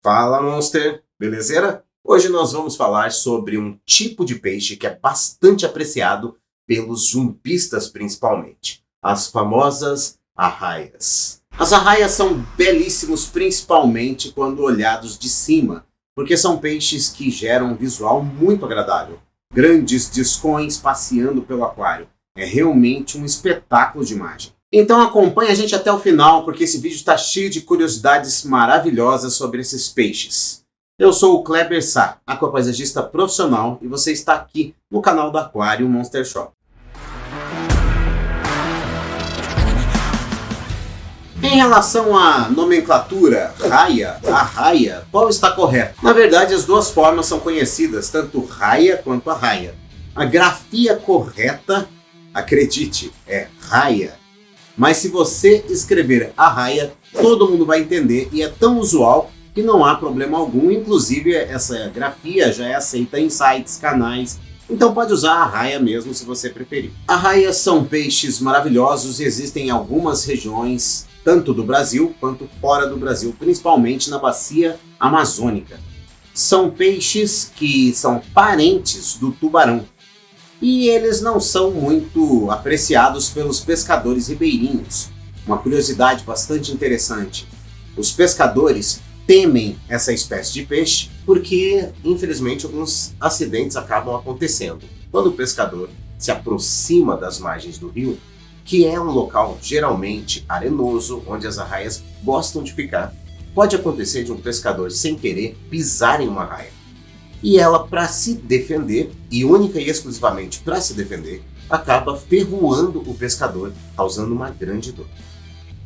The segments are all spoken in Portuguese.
Fala, Monster! Belezeira? Hoje nós vamos falar sobre um tipo de peixe que é bastante apreciado pelos jumpistas principalmente, as famosas arraias. As arraias são belíssimos principalmente quando olhados de cima, porque são peixes que geram um visual muito agradável. Grandes discões passeando pelo aquário. É realmente um espetáculo de imagem. Então acompanhe a gente até o final, porque esse vídeo está cheio de curiosidades maravilhosas sobre esses peixes. Eu sou o Kleber Sá, aquapaisagista profissional, e você está aqui no canal do Aquário Monster Shop. Em relação à nomenclatura raia, arraia, qual está correto? Na verdade, as duas formas são conhecidas, tanto raia quanto arraia. A grafia correta, acredite, é raia. Mas se você escrever arraia, todo mundo vai entender e é tão usual que não há problema algum. Inclusive, essa grafia já é aceita em sites, canais. Então pode usar a arraia mesmo se você preferir. Arraias são peixes maravilhosos e existem em algumas regiões, tanto do Brasil quanto fora do Brasil, principalmente na bacia amazônica. São peixes que são parentes do tubarão. E eles não são muito apreciados pelos pescadores ribeirinhos. Uma curiosidade bastante interessante. Os pescadores temem essa espécie de peixe porque, infelizmente, alguns acidentes acabam acontecendo. Quando o pescador se aproxima das margens do rio, que é um local geralmente arenoso, onde as arraias gostam de ficar, pode acontecer de um pescador, sem querer, pisar em uma arraia. E ela, para se defender, e única e exclusivamente para se defender, acaba ferroando o pescador, causando uma grande dor.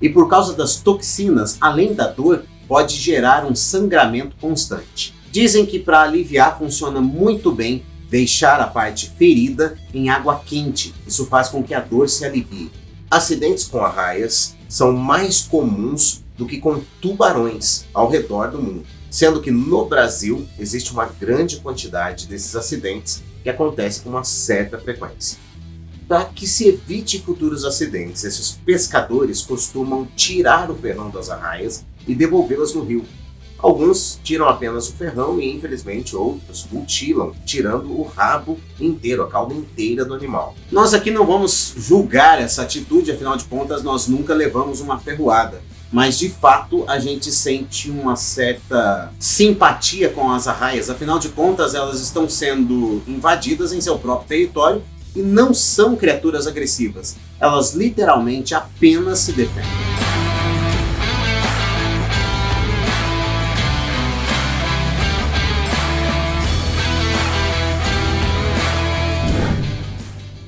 E por causa das toxinas, além da dor, pode gerar um sangramento constante. Dizem que para aliviar funciona muito bem deixar a parte ferida em água quente. Isso faz com que a dor se alivie. Acidentes com arraias são mais comuns do que com tubarões ao redor do mundo, sendo que no Brasil existe uma grande quantidade desses acidentes que acontecem com uma certa frequência. Para que se evite futuros acidentes, esses pescadores costumam tirar o ferrão das arraias e devolvê-las no rio. Alguns tiram apenas o ferrão e, infelizmente, outros mutilam, tirando o rabo inteiro, a cauda inteira do animal. Nós aqui não vamos julgar essa atitude, afinal de contas nós nunca levamos uma ferroada. Mas de fato a gente sente uma certa simpatia com as arraias, afinal de contas elas estão sendo invadidas em seu próprio território e não são criaturas agressivas, elas literalmente apenas se defendem.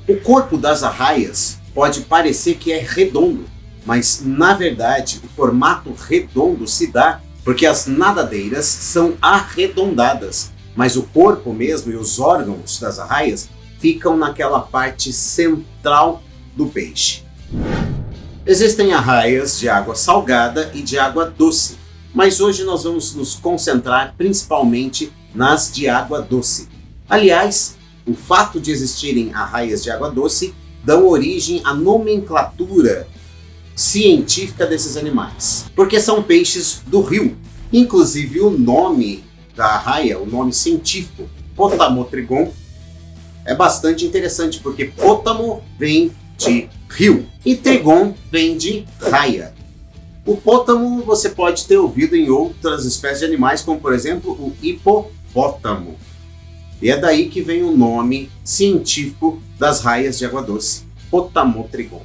O corpo das arraias pode parecer que é redondo, mas, na verdade, o formato redondo se dá porque as nadadeiras são arredondadas, mas o corpo mesmo e os órgãos das arraias ficam naquela parte central do peixe. Existem arraias de água salgada e de água doce, mas hoje nós vamos nos concentrar principalmente nas de água doce. Aliás, o fato de existirem arraias de água doce dão origem à nomenclatura científica desses animais, porque são peixes do rio. Inclusive o nome da arraia, o nome científico, Potamotrigon, é bastante interessante, porque pótamo vem de rio e trigon vem de raia. O pótamo você pode ter ouvido em outras espécies de animais, como por exemplo o hipopótamo. E é daí que vem o nome científico das raias de água doce, Potamotrigon.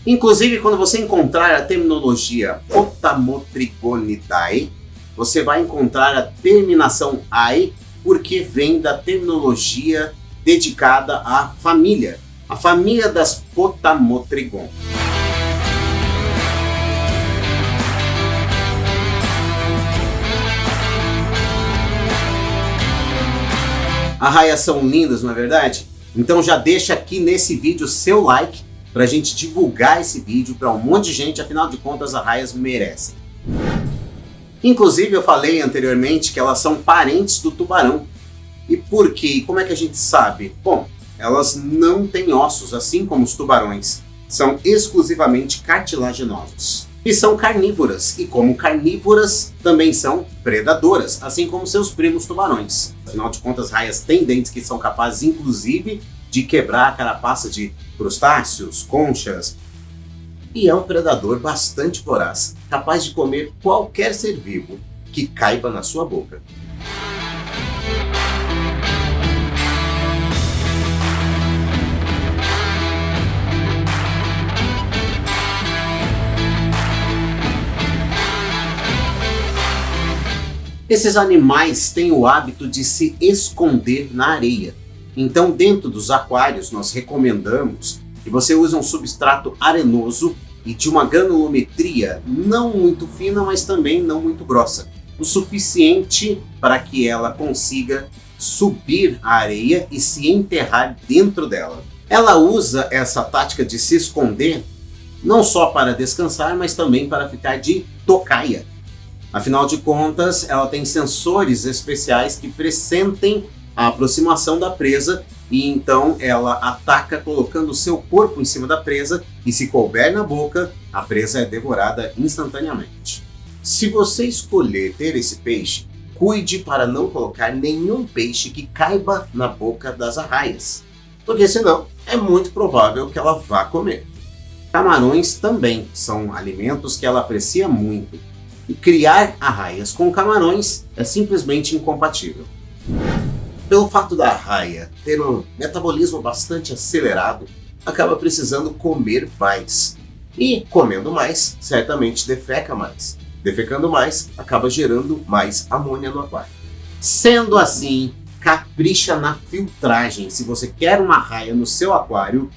Inclusive, quando você encontrar a terminologia Potamotrigonidae, você vai encontrar a terminação "ae", porque vem da terminologia dedicada à família, a família das Potamotrigon. Arraias são lindas, não é verdade? Então já deixa aqui nesse vídeo seu like para a gente divulgar esse vídeo para um monte de gente, afinal de contas as arraias merecem. Inclusive eu falei anteriormente que elas são parentes do tubarão. E por quê? E como é que a gente sabe? Bom, elas não têm ossos, assim como os tubarões. São exclusivamente cartilaginosos. E são carnívoras, e como carnívoras, também são predadoras, assim como seus primos tubarões. Afinal de contas, raias têm dentes que são capazes, inclusive, de quebrar a carapaça de crustáceos, conchas. E é um predador bastante voraz, capaz de comer qualquer ser vivo que caiba na sua boca. Esses animais têm o hábito de se esconder na areia. Então, dentro dos aquários, nós recomendamos que você use um substrato arenoso e de uma granulometria não muito fina, mas também não muito grossa. O suficiente para que ela consiga subir a areia e se enterrar dentro dela. Ela usa essa tática de se esconder não só para descansar, mas também para ficar de tocaia. Afinal de contas, ela tem sensores especiais que pressentem a aproximação da presa e então ela ataca colocando o seu corpo em cima da presa e se couber na boca, a presa é devorada instantaneamente. Se você escolher ter esse peixe, cuide para não colocar nenhum peixe que caiba na boca das arraias, porque senão é muito provável que ela vá comer. Camarões também são alimentos que ela aprecia muito. E criar arraias com camarões é simplesmente incompatível. Pelo fato da arraia ter um metabolismo bastante acelerado, acaba precisando comer mais. E comendo mais, certamente defeca mais. Defecando mais, acaba gerando mais amônia no aquário. Sendo assim, capricha na filtragem. Se você quer uma arraia no seu aquário,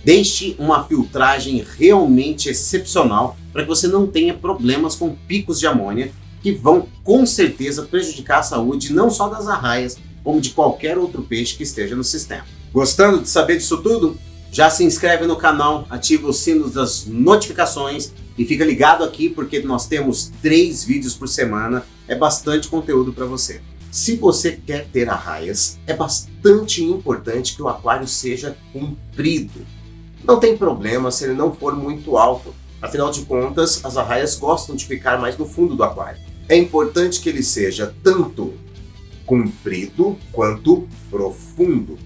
deixe uma filtragem realmente excepcional para que você não tenha problemas com picos de amônia que vão com certeza prejudicar a saúde não só das arraias, como de qualquer outro peixe que esteja no sistema. Gostando de saber disso tudo? Já se inscreve no canal, ativa o sino das notificações e fica ligado aqui porque nós temos 3 vídeos por semana, é bastante conteúdo para você. Se você quer ter arraias, é bastante importante que o aquário seja comprido. Não tem problema se ele não for muito alto, afinal de contas as arraias gostam de ficar mais no fundo do aquário. É importante que ele seja tanto comprido quanto profundo,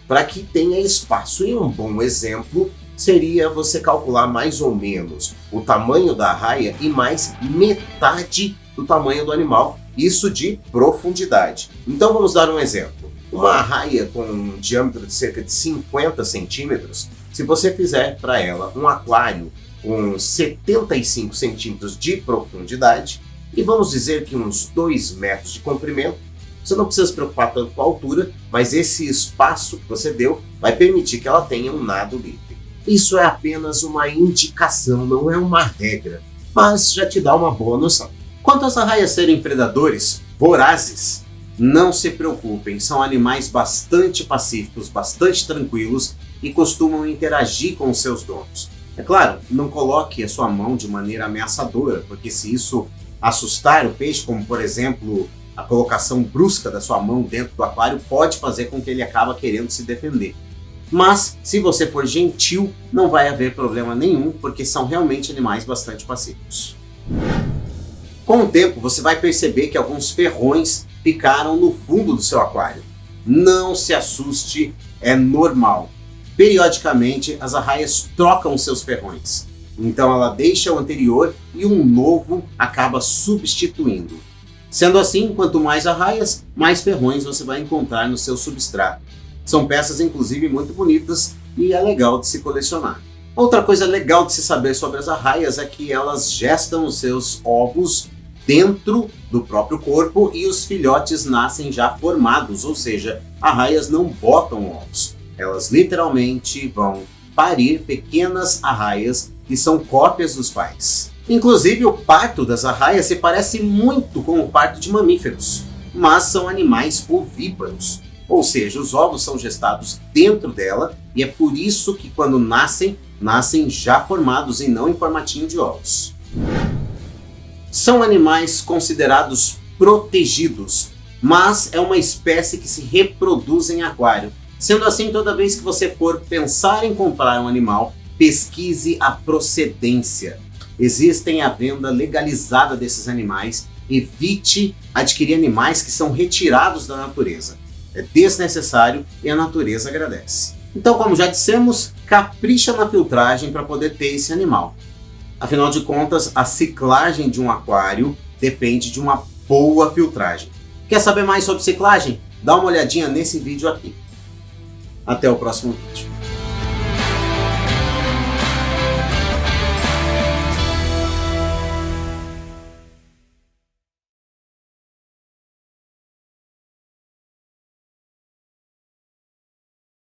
para que tenha espaço. E um bom exemplo seria você calcular mais ou menos o tamanho da arraia e mais metade do tamanho do animal, isso de profundidade. Então vamos dar um exemplo. Uma arraia com um diâmetro de cerca de 50 centímetros, se você fizer para ela um aquário com 75 centímetros de profundidade e vamos dizer que uns 2 metros de comprimento, você não precisa se preocupar tanto com a altura, mas esse espaço que você deu vai permitir que ela tenha um nado livre. Isso é apenas uma indicação, não é uma regra, mas já te dá uma boa noção. Quanto às arraias serem predadores vorazes, não se preocupem, são animais bastante pacíficos, bastante tranquilos e costumam interagir com os seus donos. É claro, não coloque a sua mão de maneira ameaçadora, porque se isso assustar o peixe, como por exemplo a colocação brusca da sua mão dentro do aquário, pode fazer com que ele acabe querendo se defender. Mas se você for gentil, não vai haver problema nenhum, porque são realmente animais bastante pacíficos. Com o tempo, você vai perceber que alguns ferrões ficaram no fundo do seu aquário. Não se assuste, é normal. Periodicamente, as arraias trocam seus ferrões. Então ela deixa o anterior e um novo acaba substituindo. Sendo assim, quanto mais arraias, mais ferrões você vai encontrar no seu substrato. São peças inclusive muito bonitas e é legal de se colecionar. Outra coisa legal de se saber sobre as arraias é que elas gestam os seus ovos dentro do próprio corpo e os filhotes nascem já formados, ou seja, arraias não botam ovos. Elas literalmente vão parir pequenas arraias que são cópias dos pais. Inclusive o parto das arraias se parece muito com o parto de mamíferos, mas são animais ovíparos, ou seja, os ovos são gestados dentro dela e é por isso que quando nascem já formados e não em formatinho de ovos. São animais considerados protegidos, mas é uma espécie que se reproduz em aquário. Sendo assim, toda vez que você for pensar em comprar um animal, pesquise a procedência. existem a venda legalizada desses animais. Evite adquirir animais que são retirados da natureza. É desnecessário e a natureza agradece. Então, como já dissemos, capricha na filtragem para poder ter esse animal. Afinal de contas, a ciclagem de um aquário depende de uma boa filtragem. Quer saber mais sobre ciclagem? Dá uma olhadinha nesse vídeo aqui. Até o próximo vídeo.